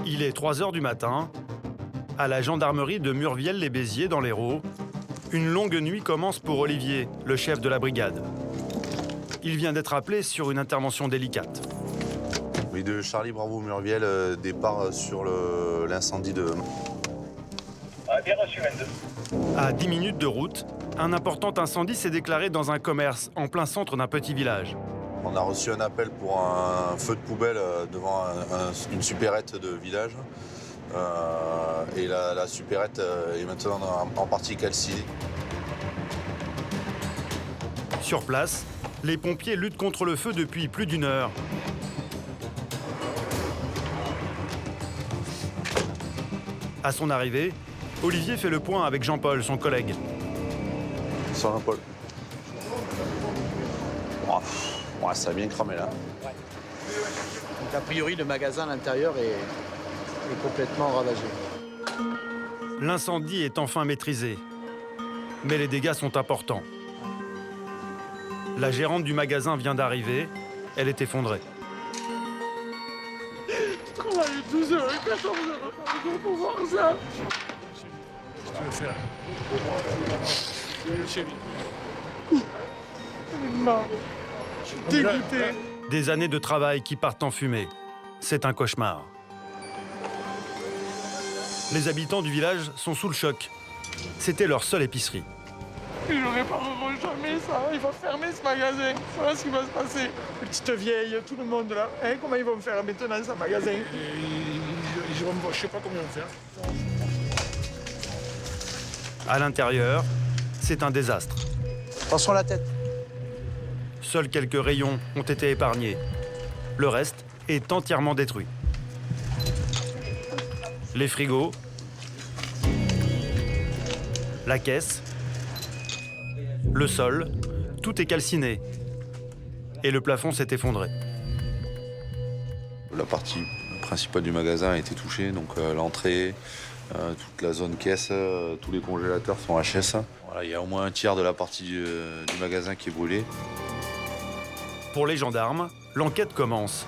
Il est 3 h du matin. À la gendarmerie de Murviel-les-Béziers, dans l'Hérault, une longue nuit commence pour Olivier, le chef de la brigade. Il vient d'être appelé sur une intervention délicate. Oui, de Charlie Bravo Murviel, départ sur l'incendie de... Bien reçu, 22. À 10 minutes de route, un important incendie s'est déclaré dans un commerce en plein centre d'un petit village. On a reçu un appel pour un feu de poubelle devant une supérette de village. Et la supérette est maintenant en partie calcinée. Sur place, les pompiers luttent contre le feu depuis plus d'1 heure. À son arrivée, Olivier fait le point avec Jean-Paul, son collègue. Sur Jean-Paul. Oh, ouais, ça a bien cramé là. Donc a priori, le magasin à l'intérieur est complètement ravagé. L'incendie est enfin maîtrisé. Mais les dégâts sont importants. La gérante du magasin vient d'arriver. Elle est effondrée. On a eu 12 heures et 14 heures pour voir ça. Qu'est-ce que tu veux faire? Chérie. Non. Je suis dégoûté. Des années de travail qui partent en fumée. C'est un cauchemar. Les habitants du village sont sous le choc. C'était leur seule épicerie. Je n'aurais pas revu jamais ça. Il va fermer ce magasin. Voilà ce qui va se passer. Les petites vieilles, tout le monde là. Hein, comment ils vont faire maintenant ce magasin? Je ne sais pas comment ils vont faire. À l'intérieur, c'est un désastre. Attention à la tête. Seuls quelques rayons ont été épargnés. Le reste est entièrement détruit. Les frigos, la caisse, le sol, tout est calciné. Et le plafond s'est effondré. La partie principale du magasin a été touchée, donc l'entrée, toute la zone caisse, tous les congélateurs sont HS. Voilà, il y a au moins un tiers de la partie du magasin qui est brûlée. Pour les gendarmes, l'enquête commence.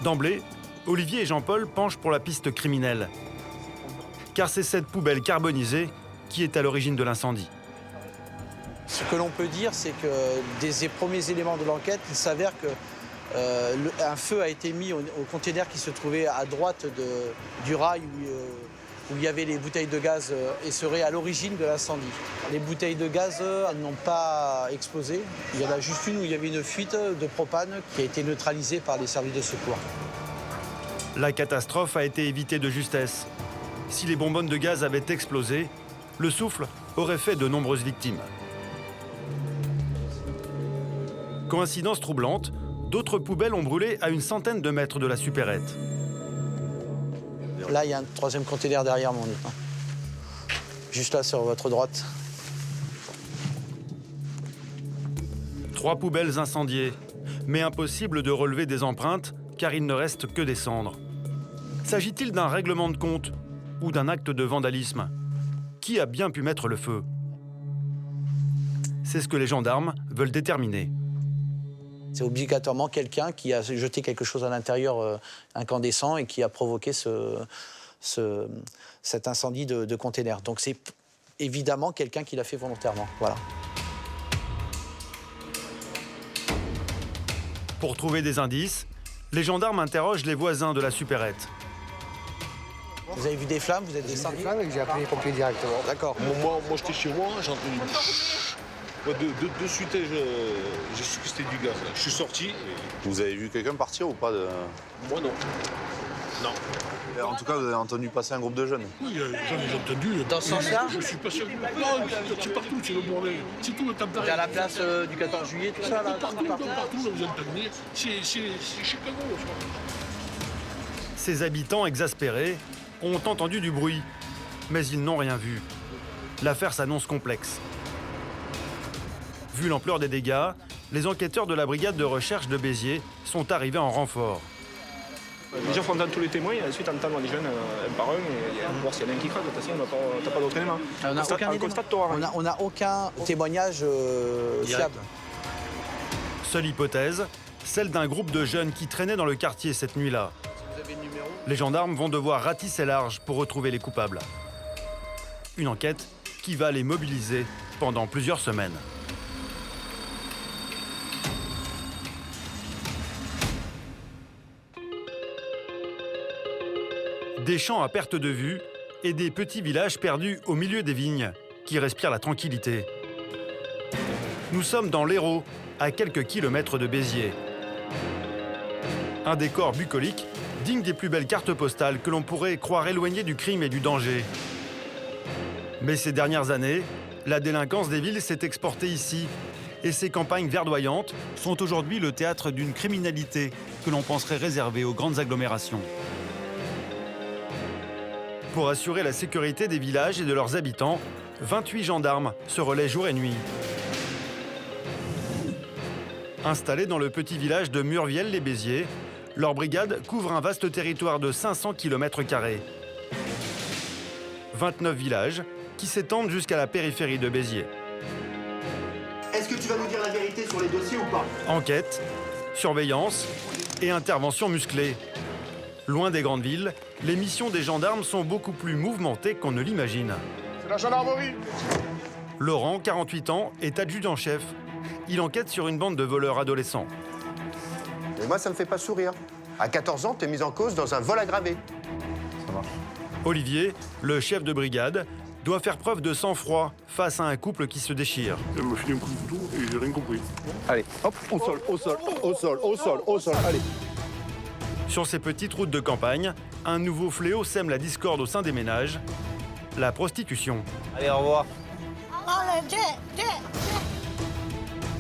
D'emblée, Olivier et Jean-Paul penchent pour la piste criminelle. Car c'est cette poubelle carbonisée qui est à l'origine de l'incendie. Ce que l'on peut dire, c'est que des premiers éléments de l'enquête, il s'avère que un feu a été mis au conteneur qui se trouvait à droite du rail où il y avait les bouteilles de gaz et serait à l'origine de l'incendie. Les bouteilles de gaz n'ont pas explosé. Il y en a juste une où il y avait une fuite de propane qui a été neutralisée par les services de secours. La catastrophe a été évitée de justesse. Si les bonbonnes de gaz avaient explosé, le souffle aurait fait de nombreuses victimes. Coïncidence troublante, d'autres poubelles ont brûlé à une centaine de mètres de la supérette. Là, il y a un troisième conteneur derrière mon lieutenant. Juste là, sur votre droite. 3 poubelles incendiées, mais impossible de relever des empreintes car il ne reste que des cendres. S'agit-il d'un règlement de compte ou d'un acte de vandalisme? Qui a bien pu mettre le feu? C'est ce que les gendarmes veulent déterminer. C'est obligatoirement quelqu'un qui a jeté quelque chose à l'intérieur incandescent et qui a provoqué cet incendie de container. Donc c'est évidemment quelqu'un qui l'a fait volontairement. Voilà. Pour trouver des indices, les gendarmes interrogent les voisins de la supérette. Vous avez vu des flammes, vous êtes descendu? Des flammes et que j'ai appelé les pompiers directement. D'accord. Moi j'étais chez moi, j'ai entendu... De suite, j'ai su que c'était du gaz. Là. Je suis sorti. Vous avez vu quelqu'un partir ou pas Moi, non. Non. En tout cas, vous avez entendu passer un groupe de jeunes. Oui, j'en ai entendu. Dans ce sens-là? Je suis pas sûr. Non, c'est partout, c'est le bordel. C'est tout le temps pareil. À la place du 14 juillet, tout ça, là? Partout, là, vous entendez. C'est Chicago, ça. Ces habitants exaspérés ont entendu du bruit, mais ils n'ont rien vu. L'affaire s'annonce complexe. Vu l'ampleur des dégâts, les enquêteurs de la brigade de recherche de Béziers sont arrivés en renfort. Déjà, il faut entendre tous les témoins et ensuite entendre les jeunes un par un et voir s'il y en a un qui craque. De toute façon, on n'a pas d'autres éléments. On constate ton On n'a aucun témoignage fiable. Seule hypothèse, celle d'un groupe de jeunes qui traînaient dans le quartier cette nuit-là. Les gendarmes vont devoir ratisser large pour retrouver les coupables. Une enquête qui va les mobiliser pendant plusieurs semaines. Des champs à perte de vue et des petits villages perdus au milieu des vignes qui respirent la tranquillité. Nous sommes dans l'Hérault, à quelques kilomètres de Béziers. Un décor bucolique digne des plus belles cartes postales que l'on pourrait croire éloignées du crime et du danger. Mais ces dernières années, la délinquance des villes s'est exportée ici et ces campagnes verdoyantes sont aujourd'hui le théâtre d'une criminalité que l'on penserait réservée aux grandes agglomérations. Pour assurer la sécurité des villages et de leurs habitants, 28 gendarmes se relaient jour et nuit. Installés dans le petit village de Murviel-les-Béziers, leur brigade couvre un vaste territoire de 500 km². 29 villages qui s'étendent jusqu'à la périphérie de Béziers. Est-ce que tu vas nous dire la vérité sur les dossiers ou pas? Enquête, surveillance et intervention musclée. Loin des grandes villes, les missions des gendarmes sont beaucoup plus mouvementées qu'on ne l'imagine. C'est la gendarmerie. Laurent, 48 ans, est adjudant-chef. Il enquête sur une bande de voleurs adolescents. Mais moi, ça me fait pas sourire. À 14 ans, t'es mis en cause dans un vol aggravé. Olivier, le chef de brigade, doit faire preuve de sang-froid face à un couple qui se déchire. Elle m'a filé un coup de couteau et j'ai rien compris. Allez, hop, au sol, au sol, au sol, au sol, au sol, allez. Sur ces petites routes de campagne, un nouveau fléau sème la discorde au sein des ménages, la prostitution. Allez, au revoir.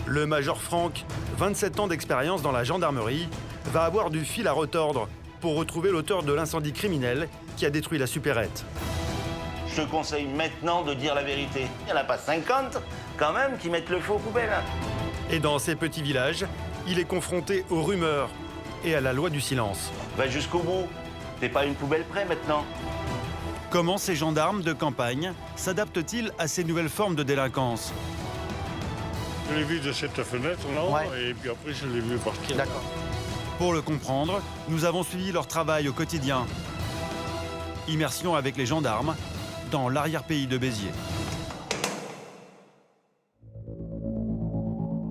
Le major Franck, 27 ans d'expérience dans la gendarmerie, va avoir du fil à retordre pour retrouver l'auteur de l'incendie criminel qui a détruit la supérette. Je te conseille maintenant de dire la vérité. Il n'y en a pas 50, quand même, qui mettent le feu aux poubelles. Et dans ces petits villages, il est confronté aux rumeurs et à la loi du silence. Va jusqu'au bout. T'es pas une poubelle près maintenant. Comment ces gendarmes de campagne s'adaptent-ils à ces nouvelles formes de délinquance? Je l'ai vu de cette fenêtre-là, Ouais. et puis après je l'ai vu partir. D'accord. Pour le comprendre, nous avons suivi leur travail au quotidien. Immersion avec les gendarmes dans l'arrière-pays de Béziers.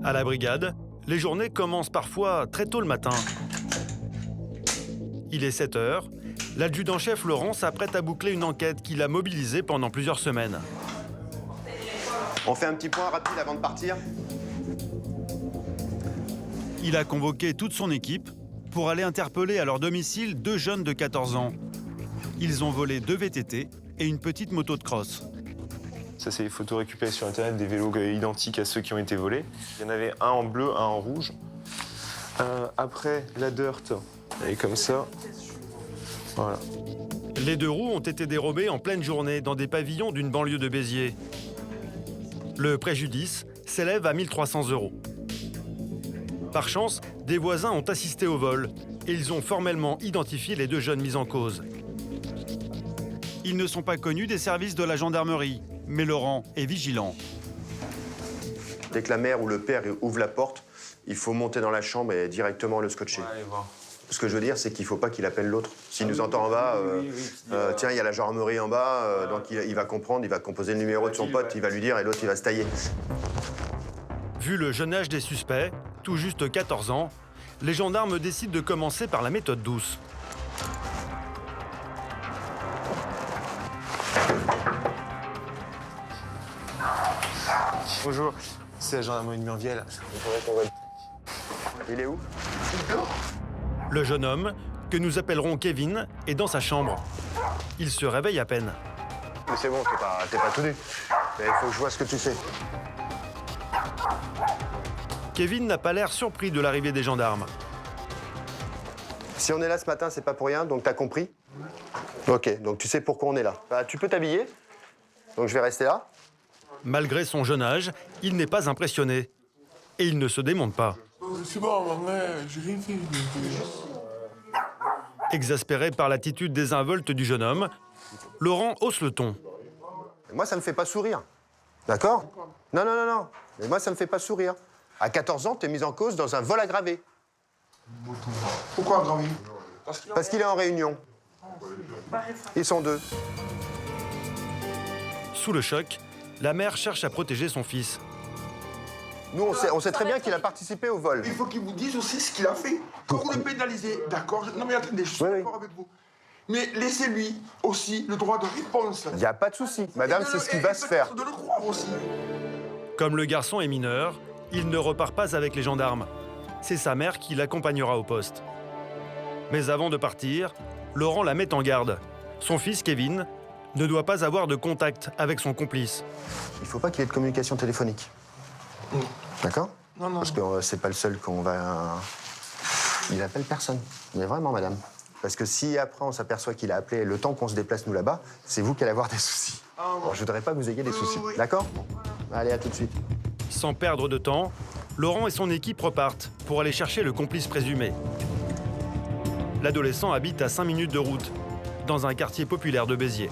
À la brigade, les journées commencent parfois très tôt le matin. Il est 7 h. L'adjudant-chef Laurent s'apprête à boucler une enquête qui l'a mobilisé pendant plusieurs semaines. On fait un petit point rapide avant de partir. Il a convoqué toute son équipe pour aller interpeller à leur domicile 2 jeunes de 14 ans. Ils ont volé 2 VTT et une petite moto de cross. Ça, c'est les photos récupérées sur Internet des vélos identiques à ceux qui ont été volés. Il y en avait un en bleu, un en rouge. Après, la dirt, elle est comme ça. Voilà. Les 2 roues ont été dérobées en pleine journée dans des pavillons d'une banlieue de Béziers. Le préjudice s'élève à 1 300 €. Par chance, des voisins ont assisté au vol et ils ont formellement identifié les 2 jeunes mis en cause. Ils ne sont pas connus des services de la gendarmerie, mais Laurent est vigilant. Dès que la mère ou le père ouvre la porte, il faut monter dans la chambre et directement le scotcher. Allez voir. Ce que je veux dire, c'est qu'il ne faut pas qu'il appelle l'autre. S'il nous entend en bas, tiens, il y a la gendarmerie en bas, donc il va comprendre, il va composer le numéro de son pote, il va lui dire et l'autre, il va se tailler. Vu le jeune âge des suspects, tout juste 14 ans, les gendarmes décident de commencer par la méthode douce. Bonjour, c'est la gendarmerie de Murviel. Il est où? Le jeune homme, que nous appellerons Kevin, est dans sa chambre. Il se réveille à peine. Mais c'est bon, t'es pas tout nu. Mais il faut que je vois ce que tu fais. Kevin n'a pas l'air surpris de l'arrivée des gendarmes. Si on est là ce matin, c'est pas pour rien, donc t'as compris? Ok, donc tu sais pourquoi on est là. Bah, tu peux t'habiller. Donc je vais rester là. Malgré son jeune âge, il n'est pas impressionné. Et il ne se démonte pas. C'est bon, maman, j'ai rien fait. Exaspéré par l'attitude désinvolte du jeune homme, Laurent hausse le ton. Moi, ça me fait pas sourire. D'accord? Non, non, non, non. Mais moi, ça me fait pas sourire. À 14 ans, t'es mis en cause dans un vol aggravé. Pourquoi aggravé? Parce qu'il est en réunion. Ils sont deux. Sous le choc, la mère cherche à protéger son fils. Nous, on sait très bien qu'il a participé au vol. Il faut qu'il vous dise aussi ce qu'il a fait. Quand vous le pénalisez, d'accord. Non mais attendez, je suis d'accord avec vous. Mais laissez-lui aussi le droit de réponse. Il n'y a pas de souci. Madame, c'est ce qui va se faire. De le croire aussi. Comme le garçon est mineur, il ne repart pas avec les gendarmes. C'est sa mère qui l'accompagnera au poste. Mais avant de partir, Laurent la met en garde. Son fils, Kevin, ne doit pas avoir de contact avec son complice. Il ne faut pas qu'il y ait de communication téléphonique. D'accord? Non, non. Parce que c'est pas le seul qu'on va... Il appelle personne. Mais vraiment, madame. Parce que si après on s'aperçoit qu'il a appelé le temps qu'on se déplace nous là-bas, c'est vous qui allez avoir des soucis. Bon, je voudrais pas que vous ayez des soucis. D'accord? Allez, à tout de suite. Sans perdre de temps, Laurent et son équipe repartent pour aller chercher le complice présumé. L'adolescent habite à 5 minutes de route, dans un quartier populaire de Béziers.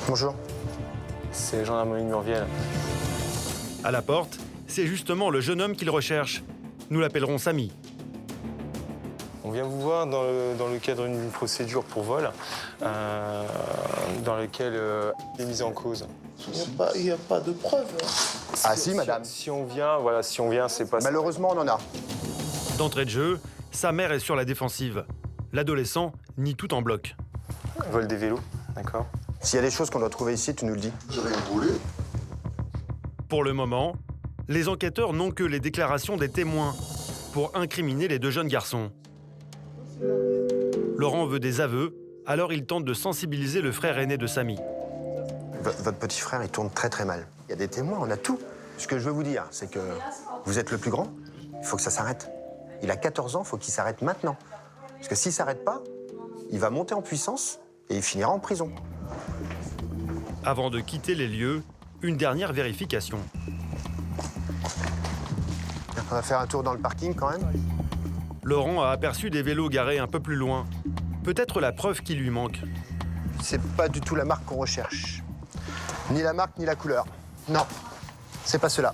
Bonjour. C'est gendarmerie de Murviel. À la porte, c'est justement le jeune homme qu'il recherche. Nous l'appellerons Samy. On vient vous voir dans le cadre d'une procédure pour vol, dans laquelle il est mis en cause. Il n'y a pas de preuve. Ah si, madame. Si on vient, voilà, si on vient, c'est pas... Malheureusement, on en a. D'entrée de jeu, sa mère est sur la défensive. L'adolescent nie tout en bloc. Vol des vélos, d'accord. S'il y a des choses qu'on doit trouver ici, tu nous le dis. J'ai rien volé. Pour le moment, les enquêteurs n'ont que les déclarations des témoins pour incriminer les deux jeunes garçons. Laurent veut des aveux, alors il tente de sensibiliser le frère aîné de Samy. Votre petit frère, il tourne très très mal. Il y a des témoins, on a tout. Ce que je veux vous dire, c'est que vous êtes le plus grand, il faut que ça s'arrête. Il a 14 ans, il faut qu'il s'arrête maintenant. Parce que s'il ne s'arrête pas, il va monter en puissance et il finira en prison. Avant de quitter les lieux, une dernière vérification. On va faire un tour dans le parking quand même. Laurent a aperçu des vélos garés un peu plus loin. Peut-être la preuve qui lui manque. C'est pas du tout la marque qu'on recherche. Ni la marque, ni la couleur. Non, c'est pas cela.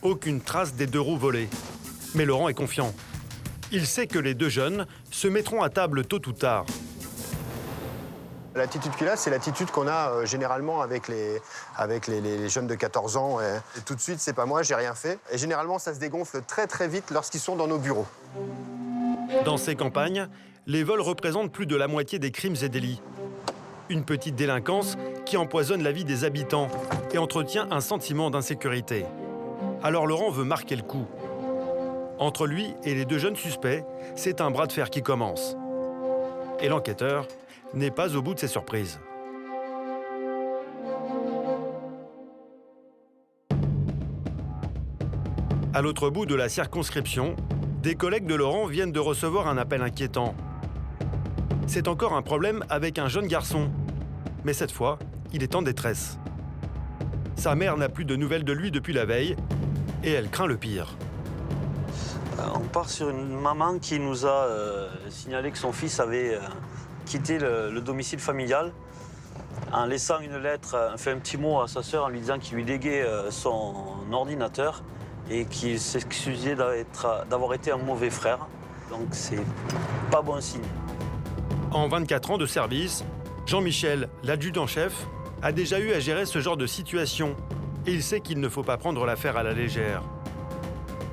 Aucune trace des deux roues volées. Mais Laurent est confiant. Il sait que les deux jeunes se mettront à table tôt ou tard. L'attitude qu'il a, c'est l'attitude qu'on a généralement avec les jeunes de 14 ans. Et tout de suite, c'est pas moi, j'ai rien fait. Et généralement, ça se dégonfle très très vite lorsqu'ils sont dans nos bureaux. Dans ces campagnes, les vols représentent plus de la moitié des crimes et délits. Une petite délinquance qui empoisonne la vie des habitants et entretient un sentiment d'insécurité. Alors Laurent veut marquer le coup. Entre lui et les deux jeunes suspects, c'est un bras de fer qui commence. Et l'enquêteur n'est pas au bout de ses surprises. À l'autre bout de la circonscription, des collègues de Laurent viennent de recevoir un appel inquiétant. C'est encore un problème avec un jeune garçon. Mais cette fois, il est en détresse. Sa mère n'a plus de nouvelles de lui depuis la veille et elle craint le pire. On part sur une maman qui nous a signalé que son fils avait quitté le domicile familial en laissant une lettre, fait un petit mot à sa sœur en lui disant qu'il lui léguait son ordinateur et qu'il s'excusait d'avoir été un mauvais frère. Donc c'est pas bon signe. En 24 ans de service, Jean-Michel, l'adjudant-chef, a déjà eu à gérer ce genre de situation et il sait qu'il ne faut pas prendre l'affaire à la légère.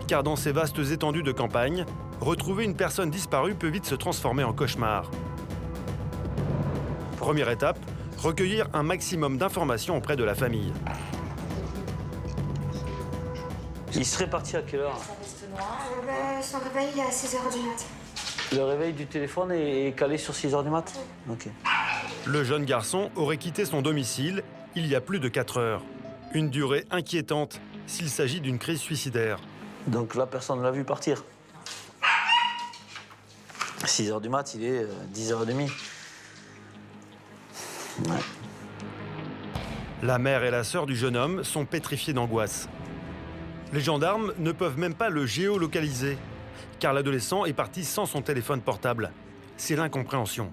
Car dans ces vastes étendues de campagne, retrouver une personne disparue peut vite se transformer en cauchemar. Première étape, recueillir un maximum d'informations auprès de la famille. Il serait parti à quelle heure? Son réveil à 6h du mat. Le réveil du téléphone est calé sur 6h du mat? Ok. Le jeune garçon aurait quitté son domicile il y a plus de 4 heures. Une durée inquiétante s'il s'agit d'une crise suicidaire. Donc là, personne ne l'a vu partir. 6h du mat, il est 10h30. Ouais. La mère et la sœur du jeune homme sont pétrifiées d'angoisse. Les gendarmes ne peuvent même pas le géolocaliser, car l'adolescent est parti sans son téléphone portable. C'est l'incompréhension.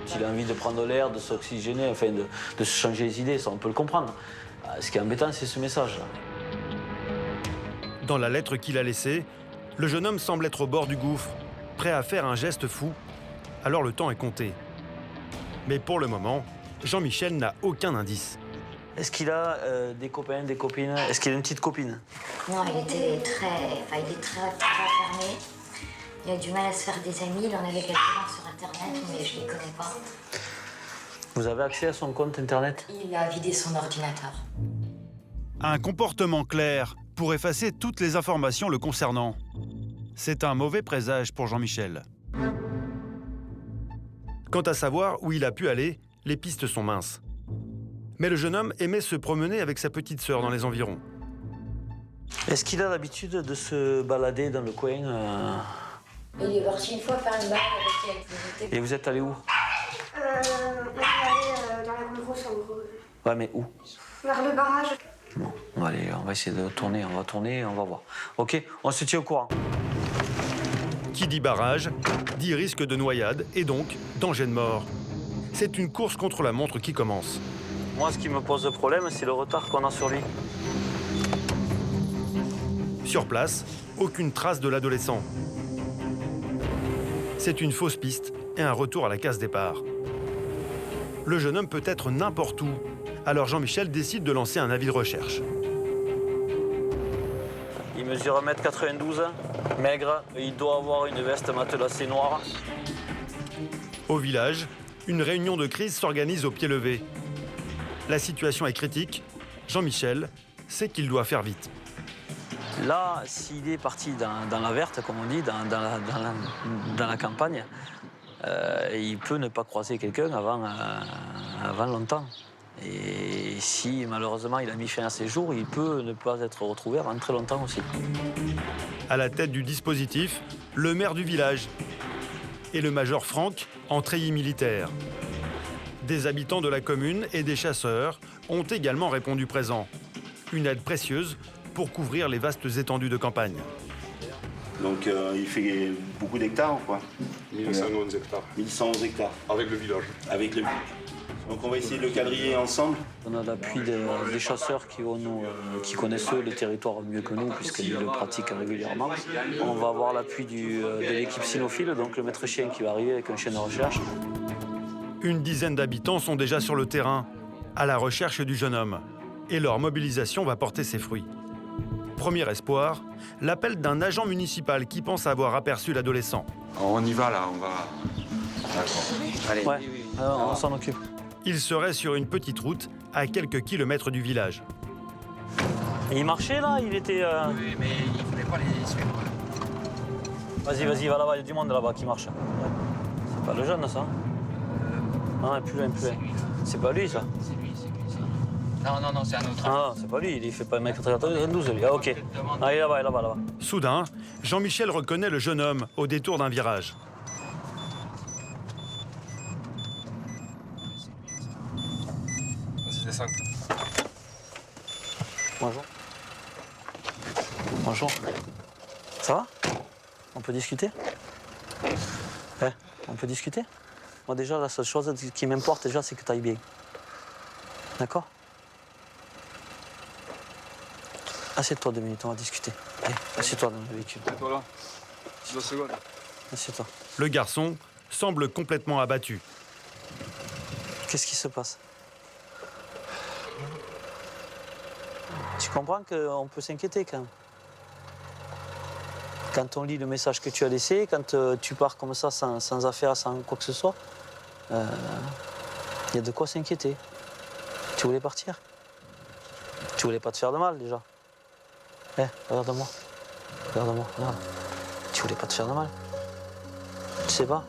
S'il a envie de prendre l'air, de s'oxygéner, enfin de se changer les idées, ça on peut le comprendre. Ce qui est embêtant, c'est ce message. Dans la lettre qu'il a laissée, le jeune homme semble être au bord du gouffre, prêt à faire un geste fou. Alors le temps est compté. Mais pour le moment, Jean-Michel n'a aucun indice. Est-ce qu'il a des copains, des copines? Est-ce qu'il a une petite copine? Non, il est très fermé. Il a du mal à se faire des amis. Il en avait quelques-uns sur Internet, mais je les connais pas. Vous avez accès à son compte Internet? Il a vidé son ordinateur. Un comportement clair pour effacer toutes les informations le concernant. C'est un mauvais présage pour Jean-Michel. Quant à savoir où il a pu aller, les pistes sont minces. Mais le jeune homme aimait se promener avec sa petite sœur dans les environs. Est-ce qu'il a l'habitude de se balader dans le coin Il est parti une fois faire une balade avec elle. Et vous êtes allé où? On est allé dans la grande grosse en gros. Ouais, mais où? Vers le barrage. Bon, allez, on va essayer de tourner, on va voir. Ok, on se tient au courant. Qui dit barrage, dit risque de noyade et donc danger de mort. C'est une course contre la montre qui commence. Moi, ce qui me pose problème, c'est le retard qu'on a sur lui. Sur place, aucune trace de l'adolescent. C'est une fausse piste et un retour à la case départ. Le jeune homme peut être n'importe où. Alors Jean-Michel décide de lancer un avis de recherche. Il mesure 1m92, maigre, il doit avoir une veste matelassée noire. Au village, une réunion de crise s'organise au pied levé. La situation est critique. Jean-Michel sait qu'il doit faire vite. Là, s'il est parti dans la verte, comme on dit, dans la campagne, il peut ne pas croiser quelqu'un avant longtemps. Et si malheureusement il a mis fin à ses jours, il peut ne pas être retrouvé avant très longtemps aussi. À la tête du dispositif, le maire du village et le major Franck en treillis militaire. Des habitants de la commune et des chasseurs ont également répondu présents. Une aide précieuse pour couvrir les vastes étendues de campagne. Donc il fait beaucoup d'hectares ou quoi? 1111 hectares. 1111 hectares. Avec le village. Avec le village. Donc on va essayer de le quadriller ensemble. On a l'appui des chasseurs qui connaissent le territoire mieux que nous, puisqu'ils le pratiquent régulièrement. On va avoir l'appui de l'équipe cynophile, donc le maître chien qui va arriver avec un chien de recherche. Une dizaine d'habitants sont déjà sur le terrain, à la recherche du jeune homme. Et leur mobilisation va porter ses fruits. Premier espoir, l'appel d'un agent municipal qui pense avoir aperçu l'adolescent. On y va là, on va... D'accord. Allez, ouais, on s'en occupe. Il serait sur une petite route à quelques kilomètres du village. Et il marchait là, il était... Oui, mais il ne fallait pas les suivre. Vas-y, va là-bas, il y a du monde là-bas qui marche. C'est pas le jeune, ça? Non, plus loin. C'est pas lui, ça? C'est lui, ça. Non, c'est un autre. Ah, c'est pas lui, il fait pas 1m92, lui. Ah, ok. Allez, là-bas. Soudain, Jean-Michel reconnaît le jeune homme au détour d'un virage. Vas-y, descends. Bonjour. Ça va? On peut discuter? On peut discuter? Moi, déjà, la seule chose qui m'importe, déjà, c'est que tu ailles bien. D'accord? Assieds-toi 2 minutes, on va discuter. Allez, assieds-toi dans le véhicule. Assieds-toi là. 2 secondes. Assieds-toi. Le garçon semble complètement abattu. Qu'est-ce qui se passe? Tu comprends qu'on peut s'inquiéter quand même. Quand on lit le message que tu as laissé, quand tu pars comme ça sans affaire, sans quoi que ce soit, il y a de quoi s'inquiéter. Tu voulais partir? Tu voulais pas te faire de mal déjà? Regarde-moi. Regarde. Tu voulais pas te faire de mal? Tu sais pas?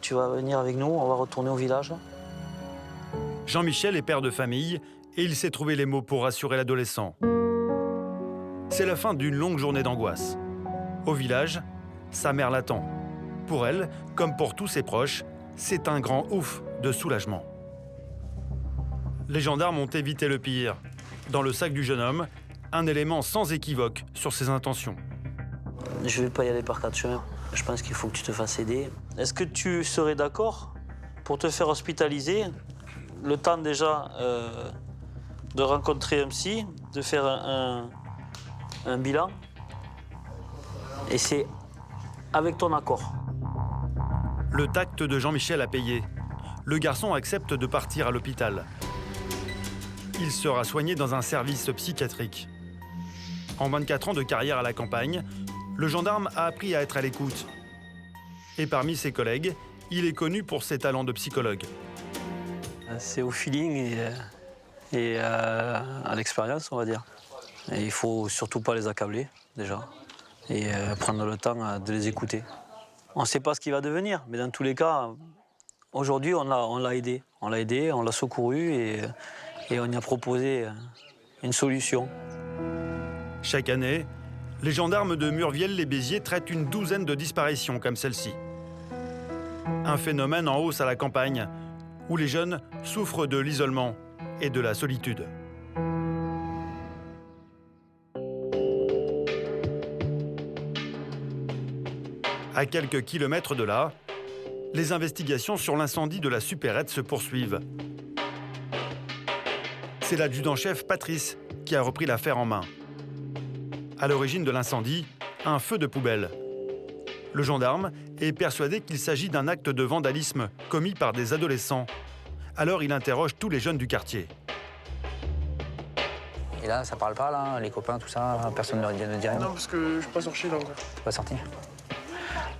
Tu vas venir avec nous, on va retourner au village. Jean-Michel est père de famille et il sait trouver les mots pour rassurer l'adolescent. C'est la fin d'une longue journée d'angoisse. Au village, sa mère l'attend. Pour elle, comme pour tous ses proches, c'est un grand ouf de soulagement. Les gendarmes ont évité le pire. Dans le sac du jeune homme, un élément sans équivoque sur ses intentions. Je vais pas y aller par 4 chemins. Je pense qu'il faut que tu te fasses aider. Est-ce que tu serais d'accord pour te faire hospitaliser, le temps déjà de rencontrer un psy, de faire un bilan. Et c'est avec ton accord. Le tact de Jean-Michel a payé. Le garçon accepte de partir à l'hôpital. Il sera soigné dans un service psychiatrique. En 24 ans de carrière à la campagne, le gendarme a appris à être à l'écoute. Et parmi ses collègues, il est connu pour ses talents de psychologue. C'est au feeling et à l'expérience, on va dire. Et il faut surtout pas les accabler, déjà, et prendre le temps de les écouter. On ne sait pas ce qu'il va devenir, mais dans tous les cas, aujourd'hui, on l'a aidé. On l'a aidé, on l'a secouru et on y a proposé une solution. Chaque année, les gendarmes de Murviel-les-Béziers traitent une douzaine de disparitions comme celle-ci. Un phénomène en hausse à la campagne, où les jeunes souffrent de l'isolement et de la solitude. À quelques kilomètres de là, les investigations sur l'incendie de la supérette se poursuivent. C'est l'adjudant-chef Patrice qui a repris l'affaire en main. À l'origine de l'incendie, un feu de poubelle. Le gendarme est persuadé qu'il s'agit d'un acte de vandalisme commis par des adolescents. Alors il interroge tous les jeunes du quartier. Et là, ça parle pas, là, les copains, tout ça, personne ne dit rien. Non, parce que je suis pas sorti là encore. Je suis pas sorti.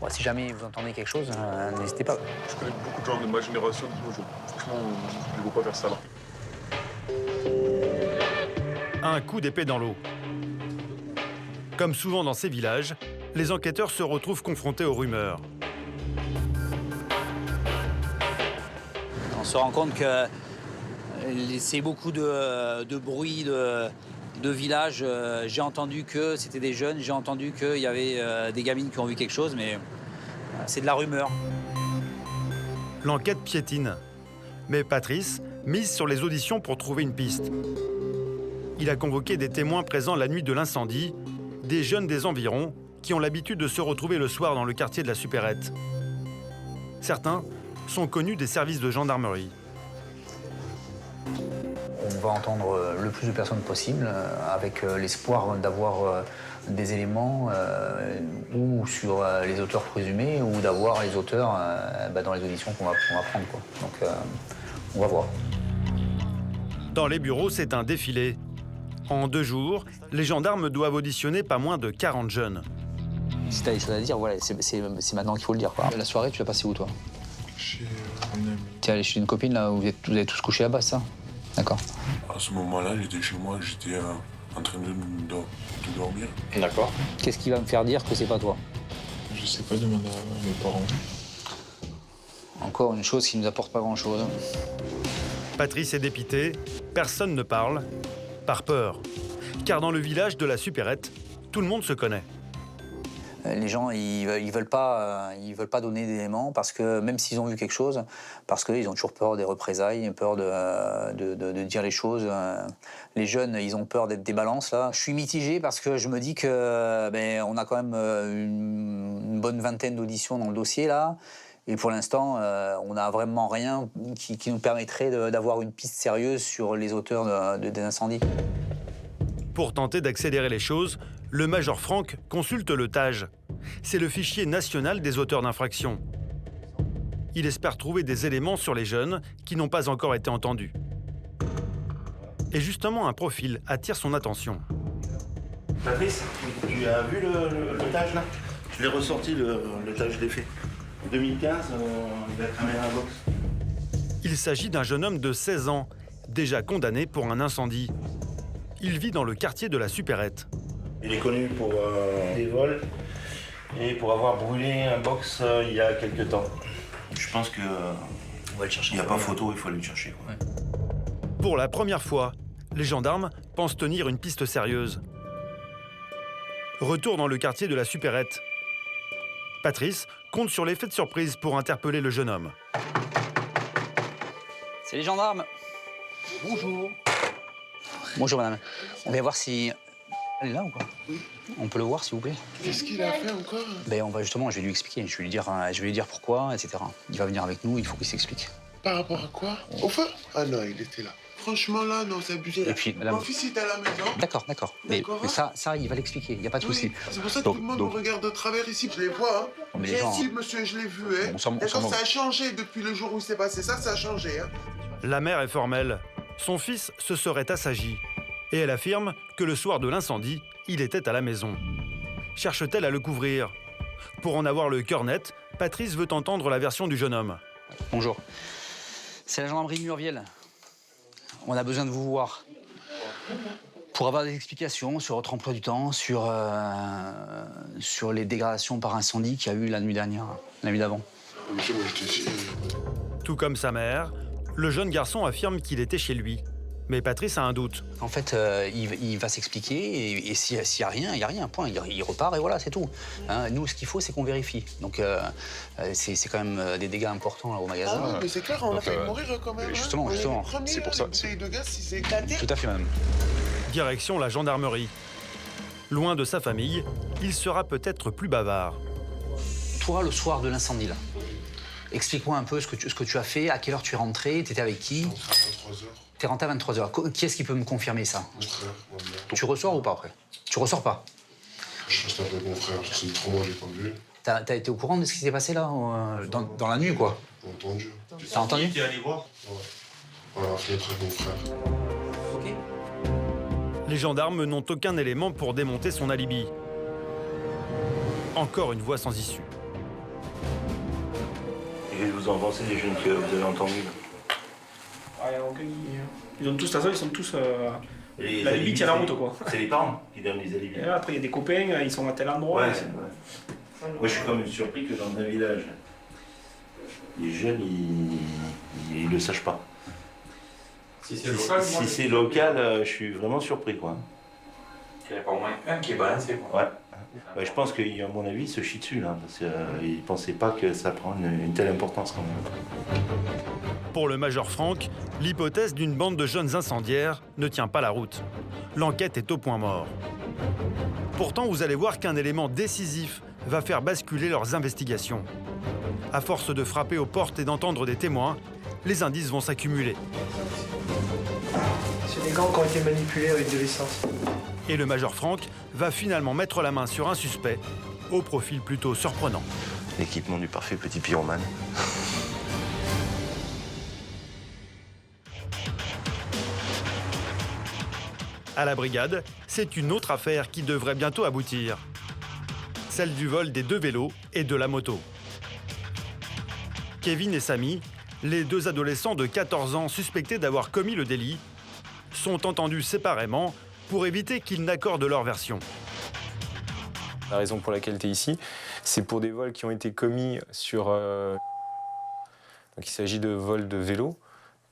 Bon, si jamais vous entendez quelque chose, n'hésitez pas. Je connais beaucoup de gens de ma génération, franchement, je ne veux pas faire ça là. Un coup d'épée dans l'eau. Comme souvent dans ces villages, les enquêteurs se retrouvent confrontés aux rumeurs. On se rend compte que c'est beaucoup de bruit de village. J'ai entendu que c'était des jeunes, j'ai entendu qu'il y avait des gamines qui ont vu quelque chose, mais c'est de la rumeur. L'enquête piétine. Mais Patrice mise sur les auditions pour trouver une piste. Il a convoqué des témoins présents la nuit de l'incendie, des jeunes des environs qui ont l'habitude de se retrouver le soir dans le quartier de la supérette. Certains sont connus des services de gendarmerie. On va entendre le plus de personnes possible avec l'espoir d'avoir des éléments ou sur les auteurs présumés ou d'avoir les auteurs dans les auditions qu'on va prendre, quoi. Donc on va voir. Dans les bureaux, c'est un défilé. En 2 jours, les gendarmes doivent auditionner pas moins de 40 jeunes. Si t'as des choses à dire, voilà, c'est maintenant qu'il faut le dire, quoi. La soirée, tu l'as passée où, toi? Chez une amie. T'es allé chez une copine, là, où vous avez tous couché là-bas, ça? D'accord. À ce moment-là, j'étais chez moi, j'étais en train de dormir. D'accord. Qu'est-ce qui va me faire dire que c'est pas toi? Je sais pas, demander à mes parents. Encore une chose qui nous apporte pas grand-chose. Patrice est dépité, personne ne parle, par peur. Car dans le village de la supérette, tout le monde se connaît. Les gens, ils veulent pas donner d'éléments parce que même s'ils ont vu quelque chose, parce qu'ils ont toujours peur des représailles, peur de dire les choses. Les jeunes, ils ont peur d'être des balances là. Je suis mitigé parce que je me dis que on a quand même une bonne vingtaine d'auditions dans le dossier là. Et pour l'instant, on n'a vraiment rien qui nous permettrait d'avoir une piste sérieuse sur les auteurs des incendies. Pour tenter d'accélérer les choses, le major Franck consulte le TAJ. C'est le fichier national des auteurs d'infractions. Il espère trouver des éléments sur les jeunes qui n'ont pas encore été entendus. Et justement, un profil attire son attention. Patrice, tu as vu le TAJ là? Je l'ai ressorti, le TAJ, je l'ai fait. 2015, il a cramé la box. Il s'agit d'un jeune homme de 16 ans, déjà condamné pour un incendie. Il vit dans le quartier de la supérette. Il est connu pour des vols et pour avoir brûlé un box il y a quelques temps. Je pense que on va le chercher. Il n'y a pas photo, il faut aller le chercher. Ouais. Pour la première fois, les gendarmes pensent tenir une piste sérieuse. Retour dans le quartier de la supérette. Patrice compte sur l'effet de surprise pour interpeller le jeune homme. C'est les gendarmes. Bonjour. Bonjour madame. On vient voir si... Elle est là ou quoi? Oui. On peut le voir s'il vous plaît? Qu'est-ce qu'il a fait encore? On va justement, je vais lui expliquer, je vais lui dire pourquoi, etc. Il va venir avec nous, il faut qu'il s'explique. Par rapport à quoi? Au feu? Ah non, il était là. franchement, là, non, c'est abusé. Et puis, madame... Mon fils est à la maison. D'accord. Mais ça, il va l'expliquer, il n'y a pas de souci. C'est pour ça que tout le monde me regarde de travers ici, je les vois. Hein. Mais J'ai gens... ici, monsieur, je l'ai vu. Hein. D'accord, ça a changé depuis le jour où c'est passé. Ça a changé. Hein. La mère est formelle. Son fils se serait assagi. Et elle affirme que le soir de l'incendie, il était à la maison. Cherche-t-elle à le couvrir? Pour en avoir le cœur net, Patrice veut entendre la version du jeune homme. Bonjour. C'est la gendarmerie de Murviel. On a besoin de vous voir. Pour avoir des explications sur votre emploi du temps, sur les dégradations par incendie qu'il y a eu la nuit dernière, la nuit d'avant. Tout comme sa mère, le jeune garçon affirme qu'il était chez lui. Mais Patrice a un doute. En fait, il va s'expliquer et s'il n'y a rien, il n'y a rien, point. Il repart et voilà, c'est tout. Hein, nous, ce qu'il faut, c'est qu'on vérifie. Donc, c'est quand même des dégâts importants là, au magasin. Ah oui, mais c'est clair, on a failli mourir quand même. Justement. C'est pour ça. De gaz, si c'est éclaté. Tout à fait, madame. Direction la gendarmerie. Loin de sa famille, il sera peut-être plus bavard. Toi, le soir de l'incendie, là, explique-moi un peu ce que tu as fait, à quelle heure tu es rentré, tu étais avec qui? À 23h. T'es rentré à 23h. Qui est-ce qui peut me confirmer ça? Mon frère, ma mère. Tu ressors ou pas après? Tu ressors pas? Je reste avec mon frère, c'est trop moi, j'ai pas vu. T'as été au courant de ce qui s'est passé là, dans la nuit, quoi? J'ai entendu. T'as entendu? Tu es allé voir? Ouais. Voilà, la fenêtre avec mon frère. Ok. Les gendarmes n'ont aucun élément pour démonter son alibi. Encore une voie sans issue. Et vous en pensez des jeunes que vous avez entendus là? Ils ont tous, de toute façon, ils sont tous. Les la limite, il y a la alibis, route, quoi. C'est les parents qui donnent les alibis. Et après, il y a des copains, ils sont à tel endroit. Ouais. Moi, je suis quand même surpris que dans un village, les jeunes, ils le sachent pas. Si c'est local, je suis vraiment surpris, quoi. Il n'y en a pas au moins un qui est balancé, quoi. Ouais. Je pense qu'à mon avis, il se chie dessus, là, parce qu'il ne pensait pas que ça prend une telle importance, quand même. Pour le major Franck, l'hypothèse d'une bande de jeunes incendiaires ne tient pas la route. L'enquête est au point mort. Pourtant, vous allez voir qu'un élément décisif va faire basculer leurs investigations. À force de frapper aux portes et d'entendre des témoins, les indices vont s'accumuler. C'est des gants qui ont été manipulés avec de l'essence. Et le major Franck va finalement mettre la main sur un suspect au profil plutôt surprenant. L'équipement du parfait petit pyromane. À la brigade, c'est une autre affaire qui devrait bientôt aboutir. Celle du vol des 2 vélos et de la moto. Kevin et Samy, les 2 adolescents de 14 ans suspectés d'avoir commis le délit, sont entendus séparément pour éviter qu'ils n'accordent leur version. La raison pour laquelle tu es ici, c'est pour des vols qui ont été commis sur... Donc il s'agit de vols de vélos,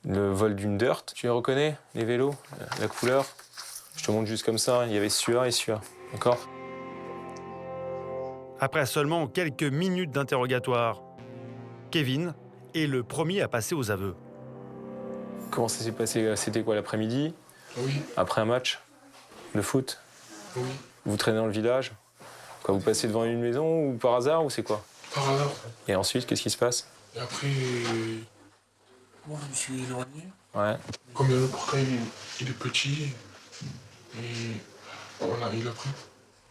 le vol d'une dirt. Tu les reconnais, les vélos, la couleur? Je te montre juste comme ça, il y avait celui-là et celui-là, d'accord? Après seulement quelques minutes d'interrogatoire, Kevin est le premier à passer aux aveux. Comment ça s'est passé? C'était quoi, l'après-midi? Oui. Après un match de foot? Oui. Vous traînez dans le village? Quoi, vous passez devant une maison ou par hasard ou c'est quoi? Par hasard. Et ensuite, qu'est-ce qui se passe? Et après, moi je me suis éloigné. Ouais. Comme le portail il est petit, et voilà, il a pris.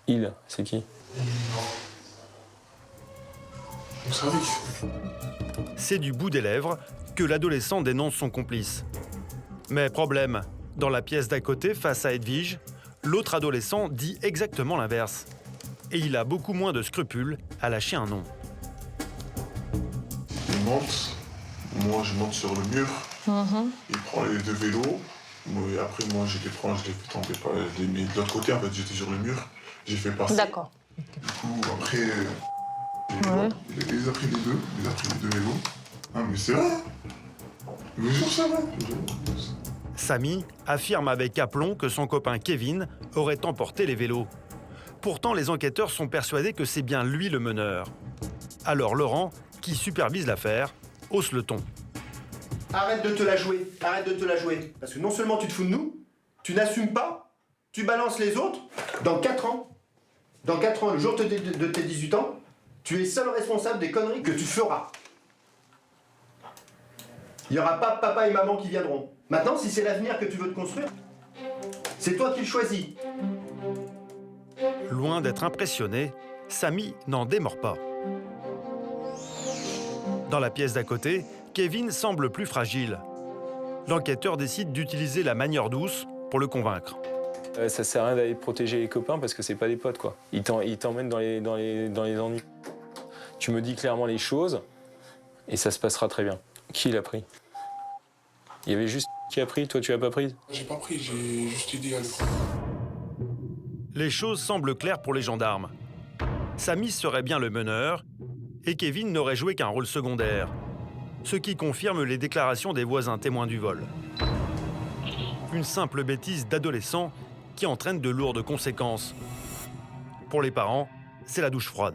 Il, c'est qui? Mon service. C'est du bout des lèvres que l'adolescent dénonce son complice. Mais problème, dans la pièce d'à côté, face à Edwige, l'autre adolescent dit exactement l'inverse. Et il a beaucoup moins de scrupules à lâcher un nom. Il monte, moi je monte sur le mur, il prend les 2 vélos, et après moi je les prends, je les fais tomber, je les mets de l'autre côté, en fait j'étais sur le mur, j'ai fait passer. D'accord. Du coup après, il les a pris les 2, il a pris les 2 vélos. Ah mais c'est vrai, je vous jure c'est vrai. Samy affirme avec aplomb que son copain Kevin aurait emporté les vélos. Pourtant, les enquêteurs sont persuadés que c'est bien lui le meneur. Alors Laurent, qui supervise l'affaire, hausse le ton. Arrête de te la jouer, arrête de te la jouer. Parce que non seulement tu te fous de nous, tu n'assumes pas, tu balances les autres. Dans 4 ans, le jour de tes 18 ans, tu es seul responsable des conneries que tu feras. Il n'y aura pas papa et maman qui viendront. Maintenant, si c'est l'avenir que tu veux te construire, c'est toi qui le choisis. Loin d'être impressionné, Samy n'en démord pas. Dans la pièce d'à côté, Kevin semble plus fragile. L'enquêteur décide d'utiliser la manière douce pour le convaincre. Ça sert à rien d'aller protéger les copains parce que c'est pas des potes, quoi. Ils t'emmènent dans les ennuis. Tu me dis clairement les choses et ça se passera très bien. Qui l'a pris? Il y avait juste qui a pris, toi tu l'as pas pris? J'ai pas pris, j'ai juste aidé à le prendre. Les choses semblent claires pour les gendarmes. Samy serait bien le meneur et Kevin n'aurait joué qu'un rôle secondaire, ce qui confirme les déclarations des voisins témoins du vol. Une simple bêtise d'adolescent qui entraîne de lourdes conséquences. Pour les parents, c'est la douche froide.